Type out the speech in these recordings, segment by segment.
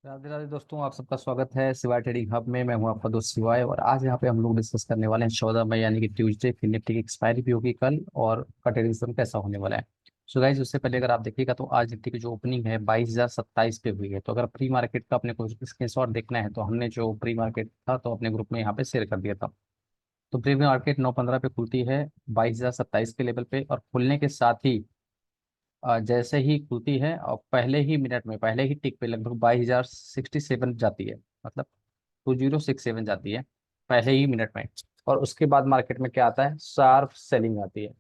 राधे राधे दोस्तों, आप सबका स्वागत है शिवाय ट्रेडिंग हब में। मैं हूं आपका दोस्त शिवाय और आज यहाँ पे हम लोग डिस्कस करने वाले हैं 14 मई यानी कि ट्यूसडे। फिर निफ्टी की एक्सपायरी भी होगी कल और का ट्रेडिंग सिस्टम कैसा होने वाला है। सो गाइस, उससे पहले अगर आप देखिएगा तो आज निफ्टी की जो ओपनिंग है 22,027 पे हुई है। तो अगर प्री मार्केट का अपने को स्क्रीनशॉट देखना है तो हमने जो प्री मार्केट था तो अपने ग्रुप में यहाँ पे शेयर कर दिया था। तो प्री मार्केट 9:15 पे खुलती है 22,027 के लेवल पे, और खुलने के साथ ही जैसे ही खुलती है और पहले ही मिनट में पहले ही टिक पे लगभग 22,067 जाती है। मतलब 2067 जाती है पहले ही मिनट में। और उसके बाद मार्केट में क्या आता है, शार्प सेलिंग आती है।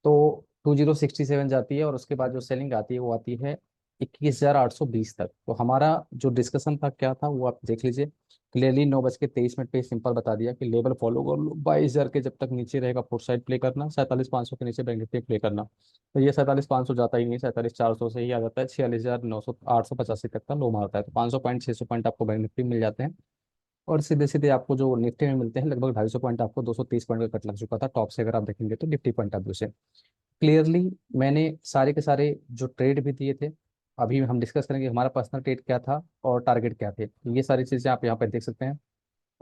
तो 2067 जाती है और उसके बाद जो सेलिंग आती है वो आती है 21,820 तक। तो हमारा जो डिस्कशन था क्या था वो आप देख लीजिए क्लियरली। 9:23 पे सिंपल बता दिया कि लेवल फॉलो कर लो, 22,000 के जब तक नीचे रहेगा फोर साइड प्ले करना, 47,500 के नीचे बैंक निफ्टी प्ले करना। तो ये 47,500 जाता ही नहीं, 47,400 से ही आ जाता है, 46,900 885 तक का लो मारता है। तो 500 पॉइंट 600 पॉइंट आपको बैंक निफ्टी मिल जाते हैं। और सीधे सीधे आपको जो निफ्टी में मिलते हैं लगभग 250 पॉइंट, आपको 230 पॉइंट का कट लग चुका था टॉप से अगर आप देखेंगे तो निफ्टी पॉइंट ऑफ व्यू से। क्लियरली मैंने सारे के सारे जो ट्रेड भी दिए थे। अभी हम डिस्कस करेंगे हमारा पर्सनल ट्रेड क्या था और टारगेट क्या थे, ये सारी चीज़ें आप यहाँ पे देख सकते हैं।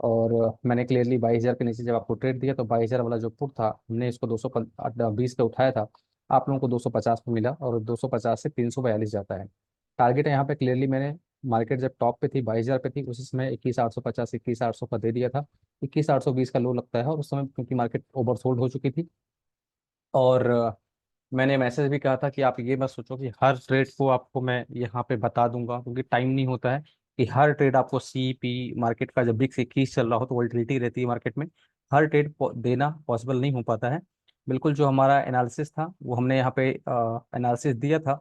और मैंने क्लियरली 22,000 के नीचे जब आपको ट्रेड दिया तो 22,000 वाला जो पुट था हमने इसको 220 पे उठाया था। आप लोगों को 250 पे मिला और 250 से 342 जाता है टारगेट। यहाँ पे क्लियरली मैंने मार्केट जब टॉप पे थी 22,000 पे थी उस समय 21,850 21,800 का दे दिया था। 21,820 का लो लगता है और उस समय क्योंकि मार्केट ओवरसोल्ड हो चुकी थी। और मैंने मैसेज भी कहा था कि आप ये मत सोचो कि हर ट्रेड को आपको मैं यहाँ पे बता दूंगा, क्योंकि टाइम नहीं होता है कि हर ट्रेड आपको सी पी मार्केट का जब बिक्स 21 चल रहा हो तो वोल्टिलिटी रहती है मार्केट में। हर ट्रेड देना पॉसिबल नहीं हो पाता है। बिल्कुल जो हमारा एनालिसिस था वो हमने यहाँ पे एनालिसिस दिया था।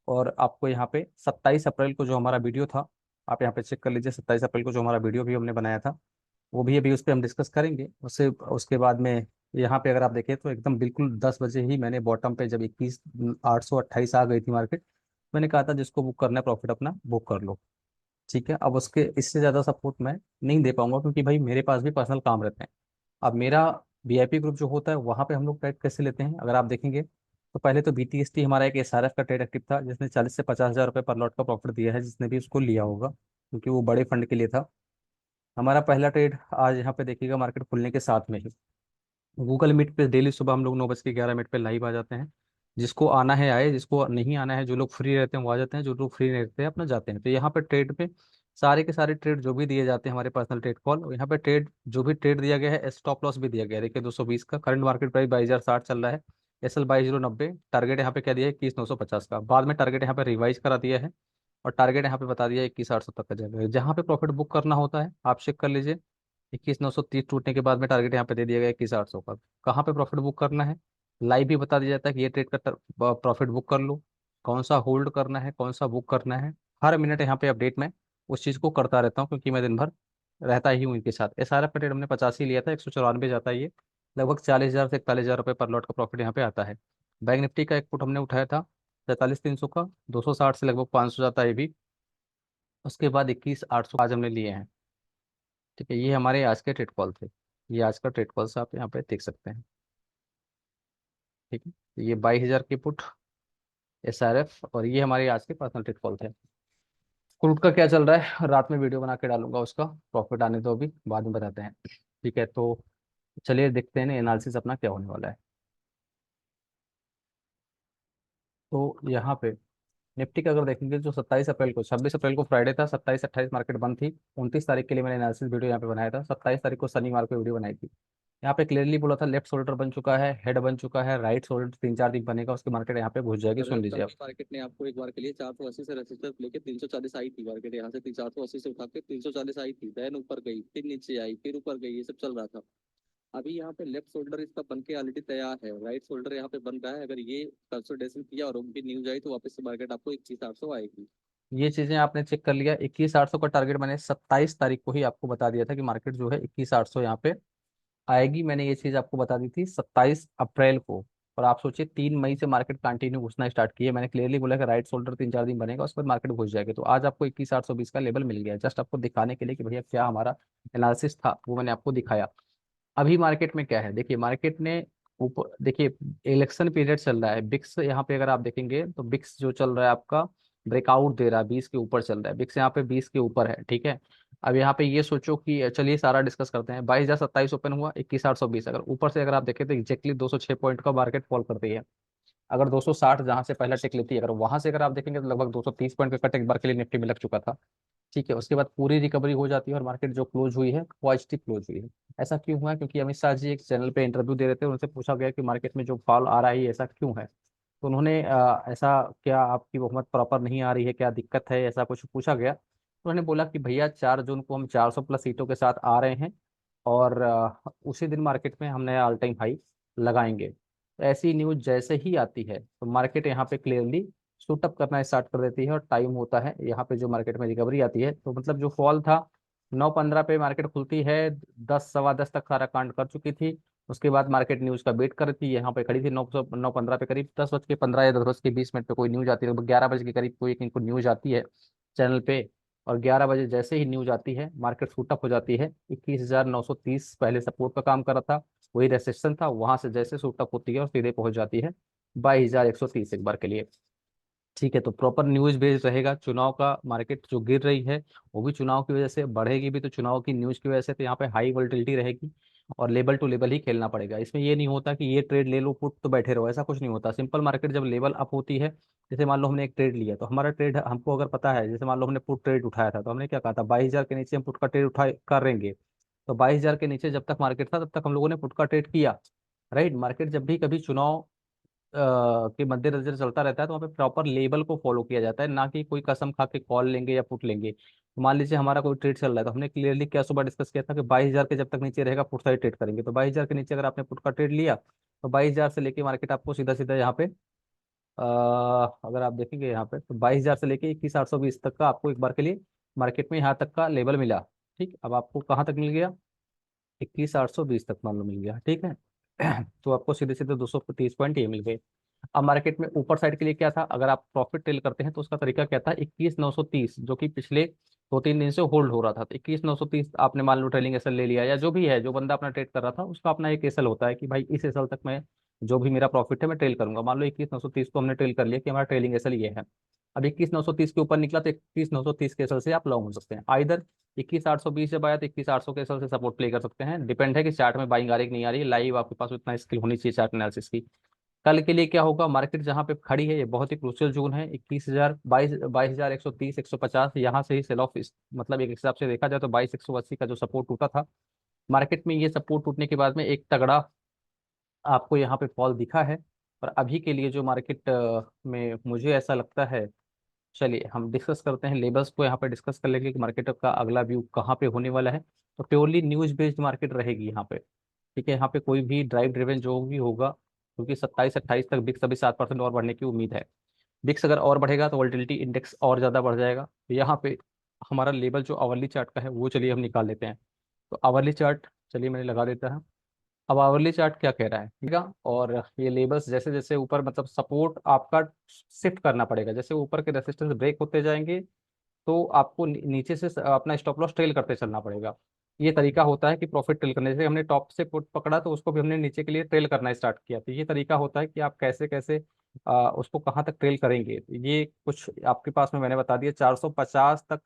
और आपको यहाँ पे 27 अप्रैल को जो हमारा वीडियो था, आप यहाँ पे चेक कर लीजिए। 27 अप्रैल को जो हमारा वीडियो भी हमने बनाया था वो भी अभी उस पर हम डिस्कस करेंगे। उससे उसके बाद में यहाँ पे अगर आप देखें तो एकदम बिल्कुल 10 बजे ही मैंने बॉटम पे जब 21,828 आ गई थी मार्केट, मैंने कहा था जिसको बुक करना है प्रॉफिट अपना बुक कर लो। ठीक है, अब उसके इससे ज़्यादा सपोर्ट मैं नहीं दे पाऊंगा क्योंकि भाई मेरे पास भी पर्सनल काम रहते हैं। अब मेरा वीआईपी ग्रुप जो होता है वहाँ पे हम लोग ट्रेड कैसे लेते हैं अगर आप देखेंगे तो पहले तो बीटीएसटी हमारा एक एसआरएफ का ट्रेड एक्टिव था जिसने 40 से 50 हज़ार रुपये पर लॉट का प्रॉफिट दिया है, जिसने भी उसको लिया होगा क्योंकि वो बड़े फंड के लिए था। हमारा पहला ट्रेड आज यहाँ पे देखिएगा मार्केट खुलने के साथ में ही गूगल मीट पे डेली सुबह हम लोग 9:11 पे लाइव आ जाते हैं। जिसको आना है आए, जिसको नहीं आना है, जो लोग फ्री रहते हैं वो आ जाते हैं, जो लोग फ्री नहीं रहते हैं अपना जाते हैं। तो यहाँ पे ट्रेड पे सारे के सारे ट्रेड जो भी दिए जाते हैं हमारे पर्सनल ट्रेड कॉल, यहाँ पे ट्रेड जो भी ट्रेड दिया गया है स्टॉप लॉस भी दिया गया है। देखिए 220 का करंट मार्केट प्राइस 22,060 चल रहा है। एस एल 22,090 टारगेट यहाँ पे क्या दिया है 21,950 का, बाद में टारगेट यहाँ पे रिवाइज करा दिया है। और टारगेट यहाँ पे बता दिया है 21,800 तक का जाएगा। जहाँ पे प्रॉफिट बुक करना होता है आप चेक कर लीजिए, 21,930 टूटने के बाद में टारगेट यहाँ पे दे दिया गया 21,800 का। कहाँ पे प्रॉफिट बुक करना है लाइव भी बता दिया जाता है कि ये ट्रेड का प्रॉफिट बुक कर लो, कौन सा होल्ड करना है कौन सा बुक करना है। हर मिनट यहाँ पे अपडेट में उस चीज़ को करता रहता हूँ क्योंकि मैं दिन भर रहता ही हूँ इनके साथ। एस आर एफ का ट्रेड हमने 85 लिया था, 194 जाता है ये। लगभग 40,000 से 41,000 रुपये पर लॉट का प्रॉफिट यहाँ पे आता है। बैंक निफ्टी का एक पुट हमने उठाया था 43,300 का, 260 से लगभग 500 जाता है ये भी। उसके बाद 21,800 आज हमने लिए हैं। ठीक है, ये हमारे आज के ट्रेड कॉल थे। ये आज का ट्रेड कॉल से आप यहाँ पे देख सकते हैं। ठीक है, तो ये 22,000 की पुट एसआरएफ और ये हमारे आज के पर्सनल ट्रेड कॉल थे। क्रूड का क्या चल रहा है रात में वीडियो बना के डालूंगा, उसका प्रॉफिट आने दो अभी बाद में बताते हैं। ठीक है, तो चलिए देखते हैं एनालिसिस अपना क्या होने वाला है। तो यहाँ पे निफ्टी का अगर देखेंगे जो 27 अप्रैल को 26 अप्रैल को फ्राइडे था, 27 28 मार्केट बंद थी। 29 तारीख के लिए मैंने एनालिसिस वीडियो यहाँ पे बनाया था, 27 तारीख को शनिवार को वीडियो बनाई थी। यहाँ पे क्लियरली बोला था लेफ्ट शोल्डर बन चुका है, हेड बन चुका है, राइट शोल्डर 3 4 दिन बनेगा उसके मार्केट यहाँ पे घुस जाएगी। सुन लीजिए आप। मार्केट ने आपको एक बार के लिए 480 से रेसिस्टेंस लेके 340 आई थी। मार्केट यहाँ से 480 से उठा के 340 आई थी, देन ऊपर गई, फिर नीचे आई, फिर ऊपर गई, ये सब चल रहा था। अभी यहाँ पे लेफ्ट शोल्डर इसका बन के ऑलरेडी तैयार है, राइट शोल्डर यहाँ पे बन रहा है। अगर ये कंसोलिडेशन किया और उनकी न्यूज आई तो वापस से मार्केट आपको 21,800 आएगी। ये चीजें आपने चेक कर लिया। 21,800 का टारगेट मैंने 27 तारीख को ही आपको बता दिया था कि मार्केट जो है 21,800 यहाँ पे आएगी। मैंने ये चीज आपको बता दी थी 27 अप्रैल को। और आप सोचिए 3 मई से मार्केट कंटिन्यू घुसना स्टार्ट किया। मैंने क्लियरली बोला कि राइट शोल्डर 3 4 दिन बनेगा उसके बाद मार्केट घुस जाएगी। तो आज आपको 21,820 का लेवल मिल गया, जस्ट आपको दिखाने के लिए कि भैया क्या हमारा एनालिसिस था वो मैंने आपको दिखाया। अभी मार्केट में क्या है देखिए, मार्केट ने ऊपर देखिए इलेक्शन पीरियड चल रहा है। बिक्स यहाँ पे अगर आप देखेंगे तो बिक्स जो चल रहा है आपका ब्रेकआउट दे रहा है, 20 के ऊपर चल रहा है, बिक्स यहाँ पे 20 के ऊपर है, ठीक है। अब यहाँ पे ये सोचो कि चलिए सारा डिस्कस करते हैं। 22,027 ओपन हुआ, 21,820, अगर ऊपर से अगर आप देखें तो एग्जैक्टली 206 पॉइंट का मार्केट फॉल करती है। अगर 260 जहां से पहला टिक लेती है, अगर वहां से अगर आप देखेंगे तो लगभग 230 पॉइंट का कट एक बार के लिए निफ्टी में लग चुका था, ठीक है। उसके बाद पूरी रिकवरी हो जाती है और मार्केट जो क्लोज हुई है पॉजिटिव क्लोज हुई है। ऐसा क्यों हुआ है? क्योंकि अमित शाह जी एक चैनल पे इंटरव्यू दे रहे थे, उनसे पूछा गया कि मार्केट में जो फॉल आ रहा है ये ऐसा क्यों है। तो उन्होंने ऐसा, क्या आपकी बहुमत प्रॉपर नहीं आ रही है, क्या दिक्कत है, ऐसा कुछ पूछा गया। तो उन्होंने बोला कि भैया 4 जून को हम 400 प्लस सीटों के साथ आ रहे हैं और उसी दिन मार्केट में हम नया ऑल टाइम हाई लगाएंगे। तो ऐसी न्यूज जैसे ही आती है तो मार्केट यहाँ पे क्लियरली शूट अप करना स्टार्ट कर देती है और टाइम होता है यहाँ पे जो मार्केट में रिकवरी आती है। तो मतलब जो फॉल था 9:15 पे मार्केट खुलती है, 10 सवा 10 तक सारा कांड कर चुकी थी। उसके बाद मार्केट न्यूज का वेट कर रही थी, यहाँ पे खड़ी थी 9:15 पे, करीब 10:15 या 10:20 पे कोई न्यूज आती है, लगभग 11 बजे के करीब कोई एक इनको न्यूज आती है चैनल पे। और 11 बजे जैसे ही न्यूज आती है मार्केट शूटअप हो जाती है। 21,930 पहले सपोर्ट का काम कर रहा था, वही रेसिस्टेंस था, वहां से जैसे शूटअप होती है और सीधे पहुंच जाती है 22,130 एक बार के लिए, ठीक है। तो प्रॉपर न्यूज बेस्ड रहेगा। चुनाव का मार्केट जो गिर रही है वो भी चुनाव की वजह से, बढ़ेगी भी तो चुनाव की न्यूज की वजह से। तो यहाँ पे हाई वोलेटिलिटी रहेगी और लेवल टू लेवल ही खेलना पड़ेगा। इसमें ये नहीं होता कि ये ट्रेड ले लो पुट तो बैठे रहो, ऐसा कुछ नहीं होता। सिंपल मार्केट जब लेवल अप होती है, जैसे मान लो हमने एक ट्रेड लिया तो हमारा ट्रेड हमको अगर पता है, जैसे मान लो हमने पुट ट्रेड उठाया था तो हमने क्या कहा था, 22,000 के नीचे हम पुट का ट्रेड उठा करेंगे। तो 22,000 के नीचे जब तक मार्केट था तब तक हम लोगों ने पुट का ट्रेड किया, राइट। मार्केट जब भी कभी चुनाव के मद्देनजर चलता रहता है तो वहाँ पे प्रॉपर लेवल को फॉलो किया जाता है, ना कि कोई कसम खा के कॉल लेंगे या पुट लेंगे। तो मान लीजिए हमारा कोई ट्रेड चल रहा है तो हमने क्लियरली क्या सुबह डिस्कस किया था कि 22,000 के जब तक नीचे रहेगा पुट साइड ट्रेड करेंगे। तो 22,000 के नीचे अगर आपने पुट का ट्रेड लिया तो 22,000 से लेके मार्केट आपको सीधा सीधा यहाँ पे अ, अगर आप देखेंगे यहाँ पे तो 22,000 से लेके 21,820 तक का आपको एक बार के लिए मार्केट में यहाँ तक का लेवल मिला, ठीक। अब आपको कहाँ तक मिल गया, 21,820 तक मान लो मिल गया, ठीक है। तो आपको सीधे सीधे 230 पॉइंट ये मिल गए। अब मार्केट में ऊपर साइड के लिए क्या था, अगर आप प्रॉफिट टेल करते हैं तो उसका तरीका क्या था, 21,930 जो कि पिछले 2-3 दिन से होल्ड हो रहा था। तो 21,930 आपने मान लो ट्रेलिंग एसएल ले लिया, या जो भी है जो बंदा अपना ट्रेड कर रहा था उसका अपना एक एसएल होता है कि भाई इस एसएल तक मैं जो भी मेरा प्रॉफिट है मैं ट्रेल करूंगा। मान लो 21,930 को हमने ट्रेल कर लिया कि हमारा ट्रेलिंग एसएल ये है। अब 21,930 के ऊपर निकला तो 21,930 के एसएल से आप लॉन्ग हो सकते हैं। आइदर 21,820 जब आया तो 21,800 के एसएल से सपोर्ट प्ले कर सकते हैं, डिपेंड है कि चार्ट में बाइंग आ रही है कि नहीं आ रही है। लाइव आपके पास उतना स्किल होनी चाहिए चार्ट एनालिसिस की। कल के लिए क्या होगा, मार्केट जहां पे खड़ी है ये बहुत ही क्रूशियल जोन है, 21,000, 22,130, 150, यहाँ से ही सेल ऑफ, मतलब एक हिसाब से देखा जाए तो 22,180 का जो सपोर्ट टूटा था मार्केट में, ये सपोर्ट टूटने के बाद में एक तगड़ा आपको यहाँ पे फॉल दिखा है। और अभी के लिए जो मार्केट में मुझे ऐसा लगता है, चलिए हम डिस्कस करते हैं लेबल्स को, यहाँ पे डिस्कस कर लेंगे कि मार्केट का अगला व्यू कहाँ पे होने वाला है। तो प्योरली न्यूज बेस्ड मार्केट रहेगी यहाँ पे, ठीक है। यहाँ पे कोई भी ड्राइव ड्रिवन जो भी होगा, क्योंकि 27-28 तक बिक्स अभी 7% और बढ़ने की उम्मीद है। बिक्स अगर और बढ़ेगा तो वोलेटिलिटी इंडेक्स और ज़्यादा बढ़ जाएगा। तो यहाँ पे हमारा लेवल जो आवरली चार्ट का है वो चलिए हम निकाल लेते हैं। तो आवरली चार्ट चलिए मैंने लगा देता है। अब आवरली चार्ट क्या कह रहा है, ठीक है। और ये लेबल्स जैसे जैसे ऊपर, मतलब सपोर्ट आपका शिफ्ट करना पड़ेगा, जैसे ऊपर के रेसिस्टेंस ब्रेक होते जाएंगे तो आपको नीचे से अपना स्टॉप लॉस ट्रेल करते चलना पड़ेगा। ये तरीका होता है कि प्रॉफिट ट्रेल करने, जैसे हमने टॉप से पुट पकड़ा तो उसको भी हमने नीचे के लिए ट्रेल करना स्टार्ट किया। तो ये तरीका होता है कि आप कैसे कैसे उसको कहाँ तक ट्रेल करेंगे। तो ये कुछ आपके पास में मैंने बता दिया, 450 तक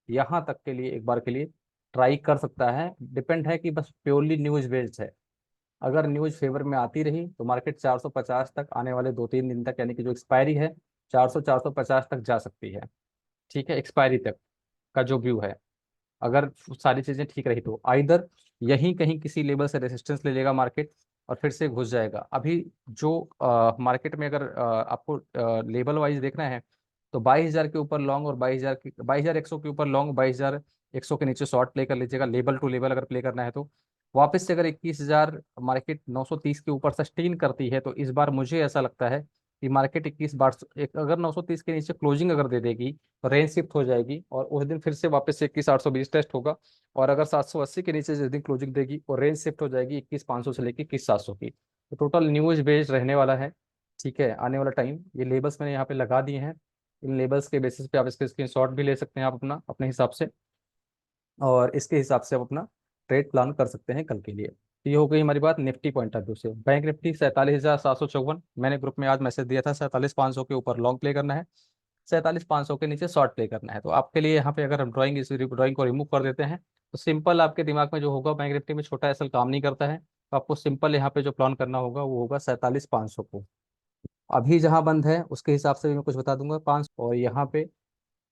यहाँ तक के लिए एक बार के लिए ट्राई कर सकता है। डिपेंड है कि बस प्योरली न्यूज बेस्ड है। अगर न्यूज फेवर में आती रही तो मार्केट 450 तक आने वाले 2-3 दिन तक, यानी कि जो एक्सपायरी है 400 450 तक जा सकती है, ठीक है। एक्सपायरी तक का जो व्यू है, अगर सारी चीजें ठीक रही तो आइदर यहीं कहीं किसी लेवल से रेजिस्टेंस ले लेगा मार्केट और फिर से घुस जाएगा। अभी जो मार्केट में अगर आपको लेवल वाइज देखना है तो 22,000 के ऊपर लॉन्ग और 22,100 के ऊपर लॉन्ग, 22,100 के नीचे शॉर्ट प्ले कर लीजिएगा, लेवल टू लेवल अगर प्ले करना है तो। वापस से अगर 21,000 मार्केट 930 के ऊपर सस्टेन करती है तो इस बार मुझे ऐसा लगता है कि मार्केट 21 बार एक, अगर 930 के नीचे क्लोजिंग अगर दे देगी तो रेंज शिफ्ट हो जाएगी और उस दिन फिर से वापस से 21,820 टेस्ट होगा। और अगर 780 के नीचे जिस दिन क्लोजिंग देगी और रेंज शिफ्ट हो जाएगी 21,500 से लेकर 21,700 की। तो टोटल न्यूज बेस्ड रहने वाला है, ठीक है। आने वाला टाइम ये लेबल्स मैंने यहाँ पे लगा दिए हैं, इन लेबल्स के बेसिस पे आप इसके स्क्रीनशॉट भी ले सकते हैं आप अपना अपने हिसाब से, और इसके हिसाब से आप अपना ट्रेड प्लान कर सकते हैं कल के लिए। तो ये हो गई हमारी बात निफ्टी पॉइंट ऑफ व्यू से। बैंक निफ्टी 47,754, मैंने ग्रुप में आज मैसेज दिया था 47,500 के ऊपर लॉन्ग प्ले करना है, 47,500 के नीचे शॉर्ट प्ले करना है। तो आपके लिए यहाँ पे अगर हम ड्राइंग को रिमूव कर देते हैं तो सिंपल आपके दिमाग में जो होगा, बैंक निफ्टी में छोटा एसएल काम नहीं करता है, तो आपको सिंपल यहाँ पे जो प्लान करना होगा वो होगा 47,500 को। अभी जहाँ बंद है उसके हिसाब से भी मैं कुछ बता दूंगा। 5 और यहाँ पे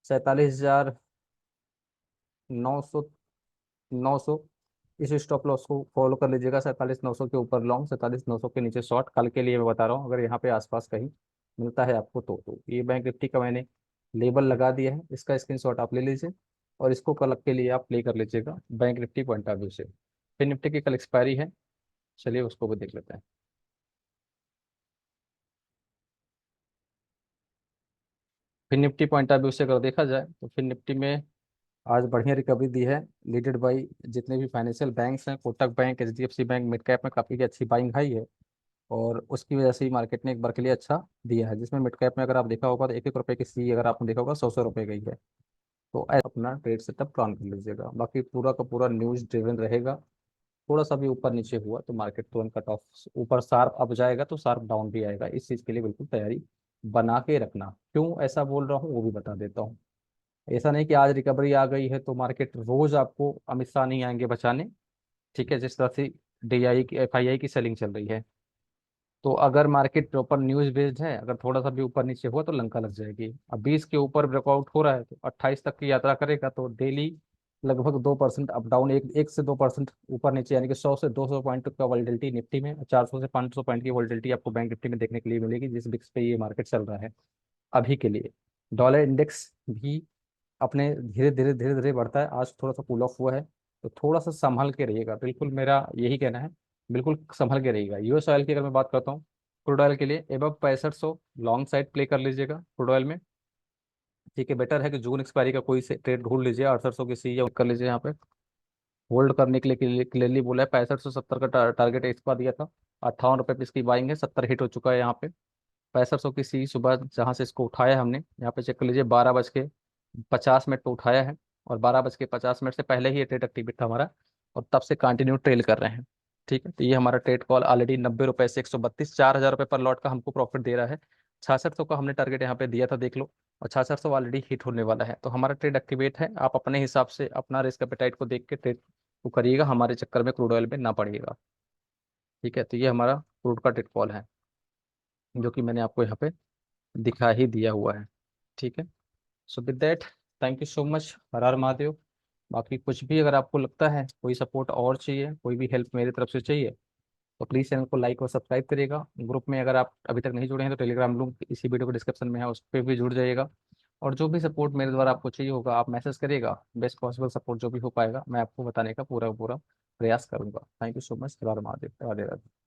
47,900, 900 इस स्टॉप लॉस को फॉलो कर लीजिएगा। 47,900 के ऊपर लॉन्ग, 47,900 के नीचे शॉर्ट। कल के लिए मैं बता रहा हूँ, अगर यहाँ पे आसपास कहीं मिलता है आपको तो ये बैंक निफ्टी का मैंने लेबल लगा दिया है, इसका स्क्रीनशॉट आप ले लीजिए और इसको कल के लिए आप प्ले कर लीजिएगा bank Nifty point of view से। फिर निफ्टी की कल एक्सपायरी है, चलिए उसको भी देख लेते हैं। फिर निफ्टी पॉइंट ऑफ व्यू से अगर देखा जाए तो फिर निफ्टी में आज बढ़िया रिकवरी दी है, लीडेड बाई जितने भी फाइनेंशियल बैंक्स हैं। Kotak bank, HDFC bank mid cap में काफ़ी अच्छी बाइंग हाई है और उसकी वजह से ही मार्केट ने एक बार के लिए अच्छा दिया है, जिसमें मिड कैप में अगर आप देखा होगा तो 1-1 रुपए की सी अगर आपने देखा होगा 100-100 रुपए गई है। तो अपना ट्रेड सेटअप प्लान कर लीजिएगा। बाकी पूरा का पूरा न्यूज ड्रिवन रहेगा। थोड़ा सा भी ऊपर नीचे हुआ तो मार्केट तुरंत कट ऑफ, ऊपर शार्प अप जाएगा तो शार्प डाउन भी आएगा। इस चीज़ के लिए बिल्कुल तैयारी बना के रखना। क्यों ऐसा बोल रहा हूँ वो भी बता देता हूँ। ऐसा नहीं कि आज रिकवरी आ गई है तो मार्केट रोज आपको अमित शाह नहीं आएंगे बचाने, ठीक है, जिस तरह से डीआई की एफआईआई की सेलिंग चल रही है। तो अगर मार्केट प्रॉपर न्यूज बेस्ड है, अगर थोड़ा सा भी ऊपर नीचे हुआ तो लंका लग जाएगी। अब 20 के ऊपर ब्रेकआउट हो रहा है तो 28 तक की यात्रा करेगा तो डेली लगभग 2% अप डाउन, 1 से 2% ऊपर नीचे, यानी कि 100 से 200 पॉइंट का वॉलिटिलिटी निफ्टी में, 400 से 500 पॉइंट की वॉलिटिलिटी आपको बैंक निफ्टी में देखने के लिए मिलेगी, जिस बिक्स पे ये मार्केट चल रहा है अभी के लिए। डॉलर इंडेक्स भी अपने धीरे धीरे बढ़ता है। आज थोड़ा सा कूल ऑफ हुआ है तो थोड़ा सा संभल के रहिएगा, बिल्कुल मेरा यही कहना है। बिल्कुल संभल के रहिएगा। यूएस ऑयल की अगर मैं बात करता हूँ, क्रूड ऑयल के लिए एबव 6500 लॉन्ग साइड प्ले कर लीजिएगा क्रूड ऑयल में। ठीक है, बेटर है कि जून एक्सपायरी का कोई से ट्रेड ढूंढ लीजिए, 6800 की सी या कर लीजिए यहाँ पे। होल्ड करने के लिए क्लियरली बोला है। 6570 का टारगेट इस बार दिया था, 58 रुपये पे इसकी बाइंग है, 70 हिट हो चुका है यहाँ पे। 6500 की सी सुबह जहाँ से इसको उठाया हमने, यहाँ पे चेक कर लीजिए, 12:50 पे उठाया है और 12:50 से पहले ही ये ट्रेड एक्टिवेट था हमारा और तब से कंटिन्यू ट्रेल कर रहे हैं। ठीक है, तो ये हमारा ट्रेड कॉल ऑलरेडी 90 रुपए से 132, 4,000 रुपये पर लॉट का हमको प्रॉफिट दे रहा है। 6600 का हमने टारगेट यहाँ पे दिया था, देख लो, और 6600 ऑलरेडी हिट होने वाला है। तो हमारा ट्रेड एक्टिवेट है। आप अपने हिसाब से अपना रिस्क एपेटाइट को देख के ट्रेड को करिएगा, हमारे चक्कर में क्रूड ऑयल में ना पड़िएगा। ठीक है, तो ये हमारा क्रूड का ट्रेड कॉल है जो कि मैंने आपको यहाँ पे दिखा ही दिया हुआ है। ठीक है, so with that, thank you so much. Har Har Mahadev. बाकी कुछ भी अगर आपको लगता है कोई सपोर्ट और चाहिए, कोई भी हेल्प मेरी तरफ से चाहिए, तो प्लीज़ चैनल को लाइक और सब्सक्राइब करिएगा। ग्रुप में अगर आप अभी तक नहीं जुड़े हैं तो टेलीग्राम लिंक इसी वीडियो के डिस्क्रिप्शन में है, उस पर भी जुड़ जाइएगा। और जो भी सपोर्ट मेरे द्वारा आपको चाहिए होगा आप मैसेज करिएगा, बेस्ट पॉसिबल सपोर्ट जो भी हो पाएगा मैं आपको बताने का पूरा पूरा प्रयास करूंगा। Thank you so much. Har Har Mahadev, Radhe Radhe.